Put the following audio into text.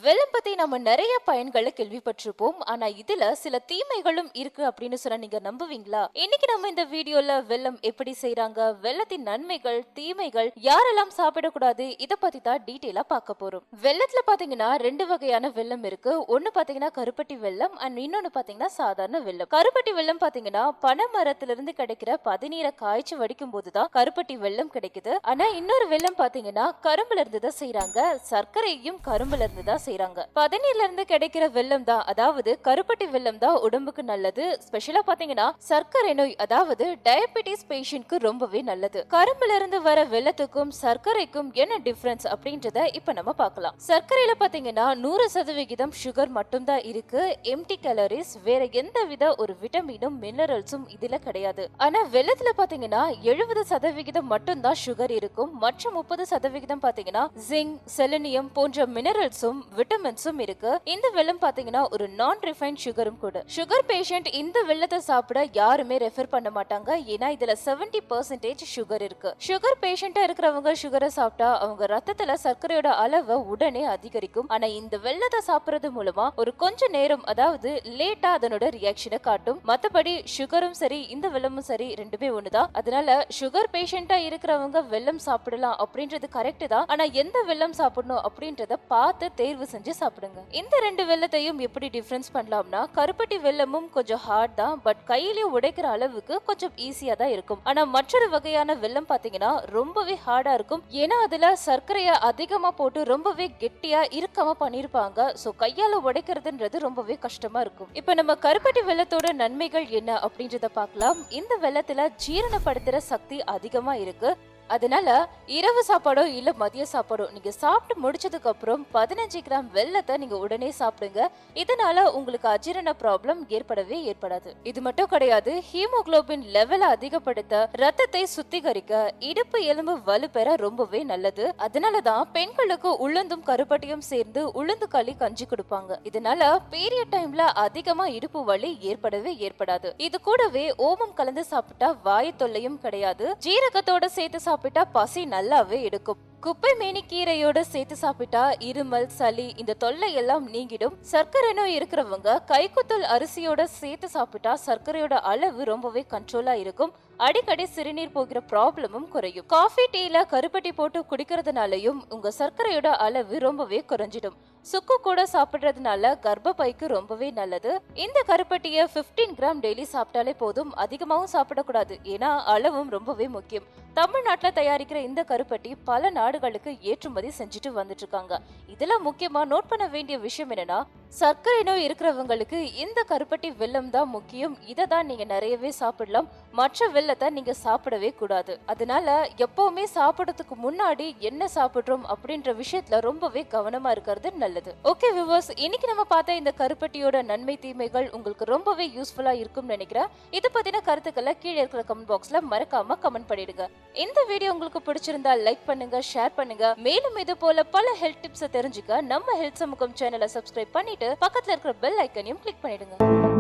வெள்ளம் பத்தி நம்ம நிறைய பயன்களை கேள்விப்பட்டிருப்போம். ஆனா இதுல சில தீமைகளும் இருக்கு அப்படின்னு சொன்னா நீங்க நம்புவீங்களா? இன்னைக்கு நம்ம இந்த வீடியோல வெள்ளம் எப்படி செய்றாங்க, வெள்ளத்தின் நன்மைகள், தீமைகள், யாரெல்லாம் சாப்பிடக்கூடாது, இத பத்தி தான் டீடைலா பார்க்க போறோம். வெள்ளத்துல பாத்தீங்கன்னா ரெண்டு வகையான வெள்ளம் இருக்கு. ஒன்னு பாத்தீங்கன்னா கருப்பட்டி வெள்ளம் அண்ட் இன்னொன்னு பாத்தீங்கன்னா சாதாரண வெள்ளம். கருப்பட்டி வெள்ளம் பாத்தீங்கன்னா பனை மரத்துல இருந்து கிடைக்கிற பதநீரை காய்ச்சி வடிக்கும் போதுதான் கருப்பட்டி வெள்ளம் கிடைக்குது. ஆனா இன்னொரு வெள்ளம் பாத்தீங்கன்னா கரும்புல இருந்து தான் செய்யறாங்க. சர்க்கரையும் கரும்புல இருந்து தான் செய்றாங்க. பதநீர்ல இருந்து கிடைக்கிற வெல்லம் தான், அதாவது கருப்பட்டி வெல்லம் தான் உடம்புக்கு நல்லது. ஸ்பெஷலா பாத்தீங்கன்னா சர்க்கரை நோய், அதாவது டயபெட்டிஸ் பேஷண்ட்க்கு ரொம்பவே நல்லது. கரும்புல இருந்து வர வெல்லத்துக்கும் சர்க்கரைக்கும் என்ன டிஃபரன்ஸ் அப்படின்றத இப்ப நம்ம பார்க்கலாம். சர்க்கரையில பாத்தீங்கன்னா 100% சுகர் மட்டும் தான் இருக்கு. எம்டி கேலரிஸ், வேற எந்த வித ஒரு விட்டமினும் மினரல்ஸும் இதுல கிடையாது. ஆனா வெல்லத்துல பாத்தீங்கன்னா 70% மட்டும் தான் சுகர் இருக்கும். மற்ற 30% பாத்தீங்கன்னா ஜிங்க், செலினியம் போன்ற மினரல்ஸும் விட்டமின்ஸும் இருக்கு. இந்த வெல்லம் பாத்தீங்கன்னா ஒரு நான் ரிஃபைன்ட் சுகரும் கூட. சுகர் பேஷண்ட் இந்த வெல்லத்தை சாப்பிட யாருமே ரெஃபர் பண்ண மாட்டாங்க. ஏன்னா இதுல 70% சுகர் இருக்கு. சுகர் பேஷண்டா இருக்கிறவங்க சுகரை சாப்பிட்டா அவங்க ரத்தத்துல சர்க்கரையோட அளவை உடனே அதிகரிக்கும். ஆனா இந்த வெல்லத்தை சாப்பிடுறது மூலமா ஒரு கொஞ்ச நேரம், அதாவது லேட்டா அதனோட ரியாக்ஷனை காட்டும். மத்தபடி சுகரும் சரி இந்த வெல்லமும் சரி ரெண்டுமே ஒண்ணுதான். அதனால சுகர் பேஷண்டா இருக்கிறவங்க வெல்லம் சாப்பிடலாம் அப்படின்றது கரெக்ட் தான். ஆனா எந்த வெல்லம் சாப்பிடணும் அப்படின்றத பார்த்து தேர்வு செஞ்சு சாப்பிடுங்க. இந்த ரெண்டு வெல்லத்தையும் எப்படி டிஃபரன்ஸ் பண்ணலாம்னா, கருப்பட்டி வெல்லமும் கொஞ்சம் ஹார்ட் தான், பட் கையிலேயே உடைக்கிற அளவுக்கு கொஞ்சம் ஈஸியா தான் இருக்கும். ஆனா மற்றொரு வகையான வெல்லம் பாத்தீங்கன்னா ரொம்பவே ஹார்டா இருக்கும். ஏன்னா அதுல சர்க்கரைய அதிகமா போட்டு ரொம்பவே கெட்டியா இறுக்கமா பண்ணிருப்பாங்க. சோ கையால உடைக்கிறதுன்றது ரொம்பவே கஷ்டமா இருக்கும். இப்ப நம்ம கருப்பட்டி வெல்லத்தோட நன்மைகள் என்ன அப்படின்றத பார்க்கலாம். இந்த வெல்லத்துல ஜீரணப்படுத்துற சக்தி அதிகமா இருக்கு. அதனால இரவு சாப்பாடோ இல்ல மதிய சாப்பாடோ நீங்க சாப்பிட்டு முடிச்சதுக்கு அப்புறம் 15 கிராம் வெல்லத்தை நீங்க உடனே சாப்பிடுங்க. இதனால உங்களுக்கு அஜீரண ப்ராப்ளம் ஏற்படாது. இது மட்டும் கிடையாது, ஹீமோகுளோபின் லெவலை அதிகப்படுத்த, ரத்தத்தை சுத்திகரிக்க, இடுப்பு எலும்பு வலுப்பெற ரொம்பவே நல்லது. அதனாலதான் பெண்களுக்கு உளுந்தும் கருப்பட்டியும் சேர்ந்து உளுந்து களி கஞ்சி கொடுப்பாங்க. இதனால பீரியட் டைம்ல அதிகமா இடுப்பு வலி ஏற்படாது. இது கூடவே ஓமம் கலந்து சாப்பிட்டா வாயு தொல்லையும் கிடையாது. ஜீரகத்தோட சேர்த்து சாப்பிட்டா பசி நல்லாவே எடுக்கும். குப்பை மேனி கீரையோட சேர்த்து சாப்பிட்டா இருமல், சளி இந்த தொல்லை எல்லாம் நீங்கிடும். சர்க்கரை நோய் இருக்கிறவங்க கைக்குத்தல் அரிசியோட சேர்த்து சாப்பிட்டா சர்க்கரையோட அளவு ரொம்பவே கண்ட்ரோலா இருக்கும். அடிக்கடி சிறுநீர் போகிற ப்ராப்ளமும் குறையும். காஃபி, டீல கருப்பட்டி போட்டு குடிக்கிறதுனாலயும் உங்க சர்க்கரையோட அளவு ரொம்பவே குறைஞ்சிடும். சுக்கு கூட சாப்பிடுறதுனால கர்ப்பப்பைக்கு ரொம்பவே நல்லது. இந்த கருப்பட்டிய 15 கிராம் டெய்லி சாப்பிட்டாலே போதும். அதிகமாவும் சாப்பிடக்கூடாது, ஏன்னா அளவும் ரொம்பவே முக்கியம். தமிழ்நாட்டுல தயாரிக்கிற இந்த கருப்பட்டி பல நாடுகளுக்கு ஏற்றுமதி செஞ்சுட்டு வந்துட்டு இருக்காங்க. இதுல முக்கியமா நோட் பண்ண வேண்டிய விஷயம் என்னன்னா, சர்க்கரை நோய் இருக்கிறவங்களுக்கு இந்த கருப்பட்டி வெல்லம் தான் முக்கியம். இதை தான் நீங்க நிறையவே சாப்பிடலாம். மற்ற வெல்லத்தை நீங்க சாப்பிடவே கூடாது. அதனால எப்பவுமே சாப்பிடறதுக்கு முன்னாடி என்ன சாப்பிடுறோம் அப்படின்ற விஷயத்துல ரொம்பவே கவனமா இருக்கிறது நல்லது. ஓகே வியூவர்ஸ், இன்னைக்கு நம்ம பார்த்த இந்த கருப்பட்டியோட நன்மை தீமைகள் உங்களுக்கு ரொம்பவே யூஸ்ஃபுல்லா இருக்கும்னு நினைக்கிறேன். இது பத்தின கருத்துக்களை கீழே இருக்கிற கமெண்ட் பாக்ஸ்ல மறக்காம கமெண்ட் பண்ணிடுங்க. இந்த வீடியோ உங்களுக்கு பிடிச்சிருந்தா லைக் பண்ணுங்க, ஷேர் பண்ணுங்க. மேலும் இது போல பல ஹெல்த் டிப்ஸ் தெரிஞ்சுக்க நம்ம ஹெல்த் சமூகம் சேனலை சப்ஸ்கிரைப் பண்ணிட்டு பக்கத்துல இருக்கிற பெல் ஐக்கனையும் கிளிக் பண்ணிடுங்க.